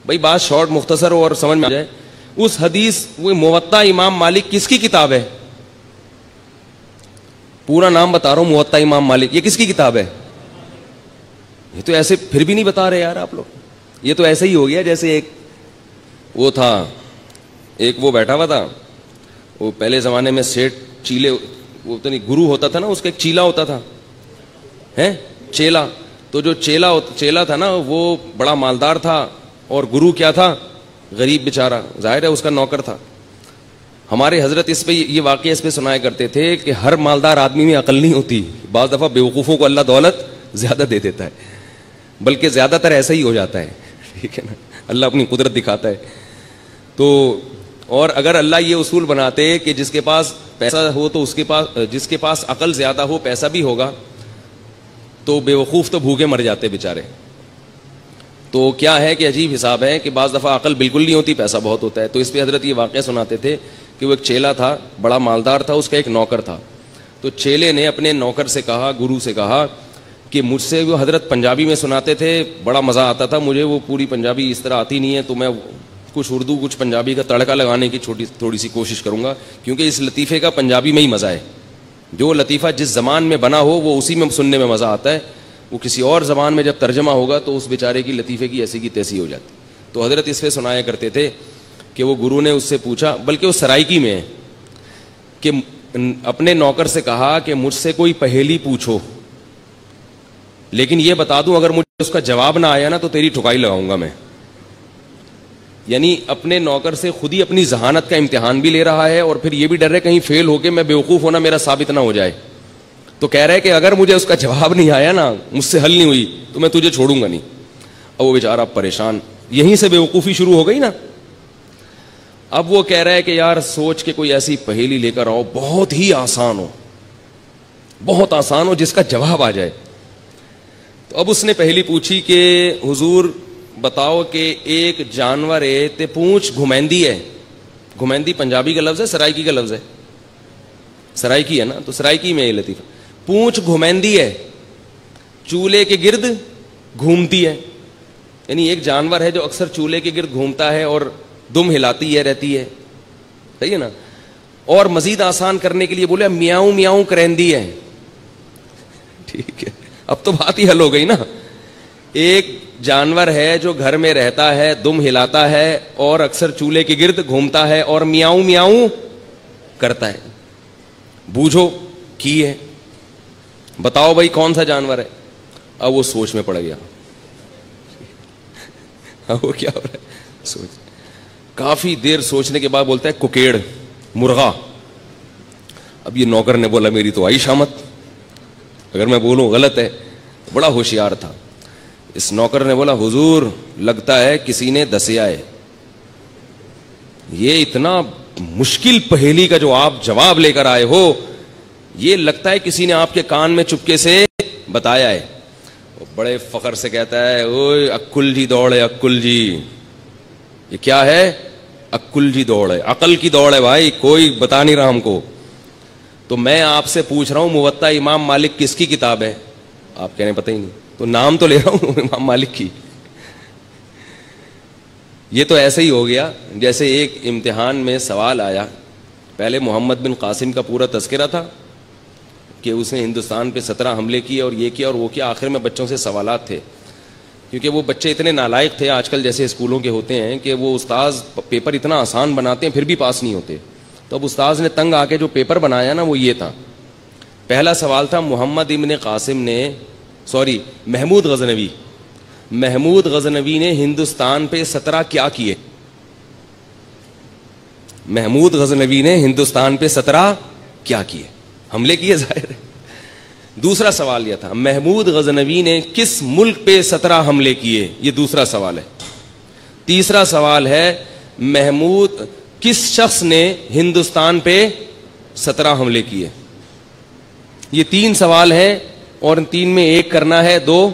بھائی بات شارٹ مختصر ہو اور سمجھ میں آ جائے. اس حدیث وہ موطا امام مالک کس کی کتاب ہے؟ پورا نام بتا رہا ہوں, موطا امام مالک, یہ کس کی کتاب ہے؟ یہ تو ایسے پھر بھی نہیں بتا رہے یار آپ لوگ. یہ تو ایسے ہی ہو گیا جیسے ایک وہ تھا, ایک وہ بیٹھا ہوا تھا, وہ پہلے زمانے میں سیٹ چیلے, وہ تو نہیں گرو ہوتا تھا نا, اس کا ایک چیلا ہوتا تھا, ہے چیلا. تو جو چیلا تھا نا وہ بڑا مالدار تھا, اور گرو کیا تھا؟ غریب بیچارہ, ظاہر ہے اس کا نوکر تھا. ہمارے حضرت اس پہ یہ واقعہ اس پہ سنایا کرتے تھے کہ ہر مالدار آدمی میں عقل نہیں ہوتی, بعض دفعہ بیوقوفوں کو اللہ دولت زیادہ دے دیتا ہے, بلکہ زیادہ تر ایسا ہی ہو جاتا ہے, ٹھیک ہے نا, اللہ اپنی قدرت دکھاتا ہے. تو اور اگر اللہ یہ اصول بناتے کہ جس کے پاس پیسہ ہو تو اس کے پاس, جس کے پاس عقل زیادہ ہو پیسہ بھی ہوگا, تو بیوقوف تو بھوکے مر جاتے بیچارے. تو کیا ہے کہ عجیب حساب ہے کہ بعض دفعہ عقل بالکل نہیں ہوتی, پیسہ بہت ہوتا ہے. تو اس پہ حضرت یہ واقعہ سناتے تھے کہ وہ ایک چیلا تھا, بڑا مالدار تھا, اس کا ایک نوکر تھا. تو چیلے نے اپنے نوکر سے کہا, گرو سے کہا کہ مجھ سے, وہ حضرت پنجابی میں سناتے تھے, بڑا مزہ آتا تھا مجھے, وہ پوری پنجابی اس طرح آتی نہیں ہے, تو میں کچھ اردو کچھ پنجابی کا تڑکا لگانے کی تھوڑی سی کوشش کروں گا, کیونکہ اس لطیفے کا پنجابی میں ہی مزہ ہے. جو لطیفہ جس زبان میں بنا ہو وہ اسی میں سننے میں مزہ آتا ہے, وہ کسی اور زبان میں جب ترجمہ ہوگا تو اس بیچارے کی لطیفے کی ایسی کی تیسی ہو جاتی. تو حضرت اس پہ سنایا کرتے تھے کہ وہ گرو نے اس سے پوچھا, بلکہ وہ سرائکی میں ہے, کہ اپنے نوکر سے کہا کہ مجھ سے کوئی پہیلی پوچھو, لیکن یہ بتا دوں اگر مجھے اس کا جواب نہ آیا نا تو تیری ٹھکائی لگاؤں گا میں. یعنی اپنے نوکر سے خود ہی اپنی ذہانت کا امتحان بھی لے رہا ہے, اور پھر یہ بھی ڈر ہے کہیں فیل ہو کے میں بیوقوف ہونا میرا ثابت نہ ہو جائے. تو کہہ رہے کہ اگر مجھے اس کا جواب نہیں آیا نا, مجھ سے حل نہیں ہوئی, تو میں تجھے چھوڑوں گا نہیں. اب وہ بیچارہ پریشان, یہیں سے بیوقوفی شروع ہو گئی نا. اب وہ کہہ رہا ہے کہ یار سوچ کے کوئی ایسی پہیلی لے کر آؤ بہت ہی آسان ہو, بہت آسان ہو, جس کا جواب آ جائے. تو اب اس نے پہلی پوچھی کہ حضور بتاؤ کہ ایک جانور ہے تے پونچھ گھمیندی ہے. گھمیندی پنجابی کا لفظ ہے, سرائکی کا لفظ ہے, سرائکی ہے نا, تو سرائکی میں یہ لطیفہ. پونچھ گھمیندی ہے, چولہے کے گرد گھومتی ہے. یعنی ایک جانور ہے جو اکثر چولہے کے گرد گھومتا ہے اور دم ہلاتی ہے رہتی ہے, صحیح ہے نا. اور مزید آسان کرنے کے لیے بولے میاؤں میاؤں کرندی ہے. ٹھیک ہے, اب تو بات ہی حل ہو گئی نا. ایک جانور ہے جو گھر میں رہتا ہے, دم ہلاتا ہے اور اکثر چولہے کے گرد گھومتا ہے اور میاؤں میاؤں کرتا ہے. بوجھو کی ہے, بتاؤ بھائی کون سا جانور ہے. اب وہ سوچ میں پڑ گیا. اب وہ کیا ہو رہا ہے, سوچ. کافی دیر سوچنے کے بعد بولتا ہے ککیڑ, مرغا. اب یہ نوکر نے بولا میری تو آئی شامت, اگر میں بولوں غلط ہے. بڑا ہوشیار تھا. اس نوکر نے بولا حضور لگتا ہے کسی نے دسیا ہے, یہ اتنا مشکل پہیلی کا جو آپ جواب لے کر آئے ہو, یہ لگتا ہے کسی نے آپ کے کان میں چپکے سے بتایا ہے. بڑے فخر سے کہتا ہے اوئے عقل جی دوڑ ہے, عقل جی. یہ کیا ہے؟ عقل جی دوڑ ہے, عقل کی دوڑ ہے بھائی, کوئی بتا نہیں رہا ہم کو. تو میں آپ سے پوچھ رہا ہوں موطا امام مالک کس کی کتاب ہے؟ آپ کہہ رہے ہیں پتہ ہی نہیں. تو نام تو لے رہا ہوں امام مالک کی. یہ تو ایسے ہی ہو گیا جیسے ایک امتحان میں سوال آیا. پہلے محمد بن قاسم کا پورا تذکرہ تھا کہ اس نے ہندوستان پہ 17 حملے کیے اور یہ کیا اور وہ کیا. آخر میں بچوں سے سوالات تھے, کیونکہ وہ بچے اتنے نالائق تھے, آج کل جیسے اسکولوں کے ہوتے ہیں کہ وہ استاذ پیپر اتنا آسان بناتے ہیں پھر بھی پاس نہیں ہوتے. تو اب استاذ نے تنگ آ کے جو پیپر بنایا نا وہ یہ تھا. پہلا سوال تھا محمد ابن قاسم نے محمود غزنوی نے ہندوستان پہ 17 کیا کیے. محمود غزنوی نے ہندوستان پہ 17 کیا کیے, حملے کیے ظاہر ہے. دوسرا سوال یہ تھا محمود غزنوی نے کس ملک پہ 17 حملے کیے, یہ دوسرا سوال ہے. تیسرا سوال ہے کس شخص نے ہندوستان پہ 17 حملے کیے. یہ 3 سوال ہیں اور 3 میں ایک کرنا ہے, 2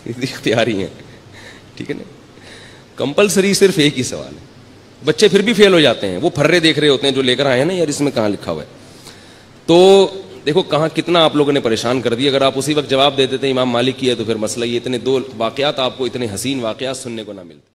اختیاری ہیں, ٹھیک ہے نا. کمپلسری صرف ایک ہی سوال ہے. بچے پھر بھی فیل ہو جاتے ہیں, وہ پھرے دیکھ رہے ہوتے ہیں جو لے کر آئے ہیں نا, یار اس میں کہاں لکھا ہوا ہے. تو دیکھو کہاں کتنا آپ لوگوں نے پریشان کر دیا. اگر آپ اسی وقت جواب دے دیتے امام مالک کی ہے تو پھر مسئلہ یہ اتنے 2 واقعات آپ کو اتنے حسین واقعات سننے کو نہ ملتے.